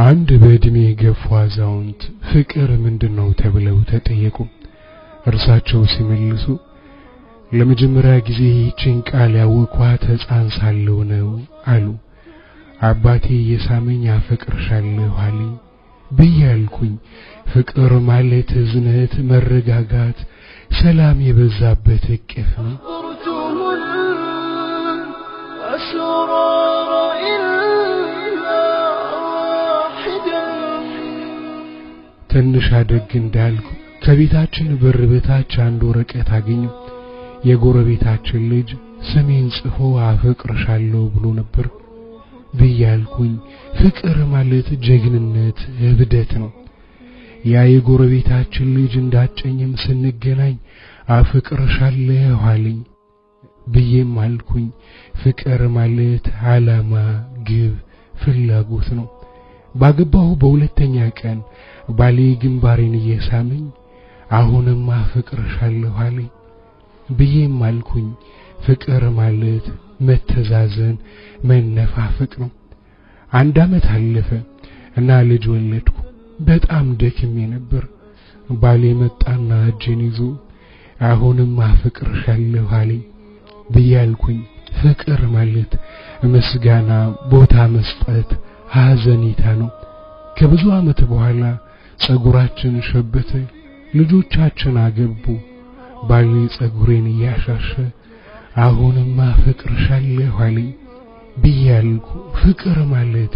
አንድ በእድሜ የገፉ አዛውንት ፍቅር ምንድነው ተብለው ተጠየቁ። እርሳቸው ሲመልሱ ለመጀመሪያ ጊዜ ይህችን ቃል ያወቅኳት ሕፃን ሳለሁ ነው አሉ። አባቴ የሳመኝ አፈቅርሻለሁ አለኝ ብያልኩኝ። ፍቅር ማለት እዝነት፣ መረጋጋት፣ ሰላም የበዛበት እቅፍ ነው። ትንሽ አደግ እንዳልኩ ከቤታችን በር በታች አንድ ወረቀት አገኘሁ። የጎረቤታችን ልጅ ስሜን ጽፎ አፈቅርሻለሁ ብሎ ነበር ብያልኩኝ። ፍቅር ማለት ጀግንነት፣ እብደት ነው። ያ የጎረቤታችን ልጅ እንዳጨኝም ስንገናኝ አፈቅርሻለሁ አለኝ ብዬም አልኩኝ። ፍቅር ማለት ዓላማ፣ ግብ፣ ፍላጎት ነው። ባገባሁ በሁለተኛ ቀን ባሌ ግንባሬን እየሳመኝ አሁንም አፈቅርሻለሁ አለኝ ብዬም አልኩኝ። ፍቅር ማለት መተዛዘን፣ መነፋፈቅ ነው። 1 ዓመት አለፈ እና ልጅ ወለድኩ። በጣም ደክሜ ነበር። ባሌ መጣና እጄን ይዞ አሁንም አፈቅርሻለሁ አለኝ ብያልኩኝ። ፍቅር ማለት ምስጋና፣ ቦታ መስጠት፣ ሐዘኔታ ነው። ከብዙ ዓመት በኋላ ጸጉራችን ሸበተ፣ ልጆቻችን አገቡ። ባሌ ጸጉሬን እያሻሸ አሁንም አፈቅርሻለሁ አለኝ ብያልኩ። ፍቅር ማለት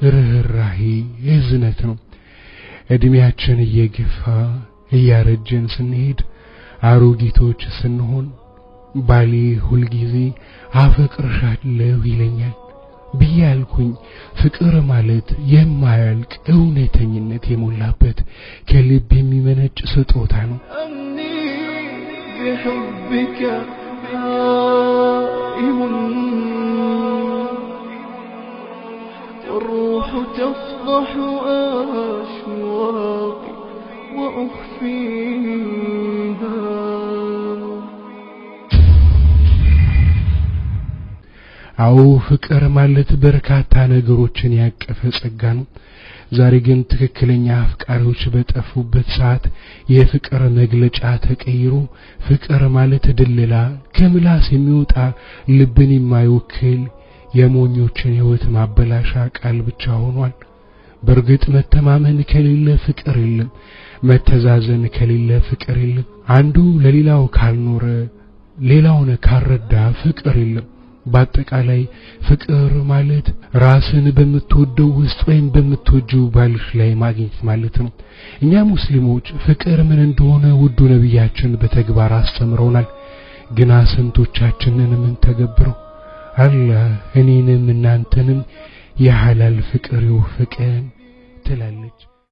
ርህራሄ፣ እዝነት ነው። እድሜያችን እየገፋ እያረጀን ስንሄድ አሮጊቶች ስንሆን ባሌ ሁልጊዜ አፈቅርሻለሁ ይለኛል ብያልኩኝ። ፍቅር ማለት የማያልቅ እውነተኝነት የሞላበት ከልብ የሚመነጭ ስጦታ ነው። الروح تفضح أشواقي وأخفيها. አዎ ፍቅር ማለት በርካታ ነገሮችን ያቀፈ ጸጋ ነው። ዛሬ ግን ትክክለኛ አፍቃሪዎች በጠፉበት ሰዓት የፍቅር መግለጫ ተቀይሮ ፍቅር ማለት ድልላ፣ ከምላስ የሚወጣ ልብን የማይወክል የሞኞችን ሕይወት ማበላሻ ቃል ብቻ ሆኗል። በርግጥ መተማመን ከሌለ ፍቅር የለም። መተዛዘን ከሌለ ፍቅር የለም። አንዱ ለሌላው ካልኖረ፣ ሌላውን ካልረዳ ፍቅር የለም። በአጠቃላይ ፍቅር ማለት ራስን በምትወደው ውስጥ ወይም በምትወጂው ባልሽ ላይ ማግኘት ማለት ነው። እኛ ሙስሊሞች ፍቅር ምን እንደሆነ ውዱ ነብያችን በተግባር አስተምረውናል። ግና ስንቶቻችንን ምን ተገብረው? አላህ እኔንም እናንተንም የሐላል ፍቅር ይወፍቀን ትላለች።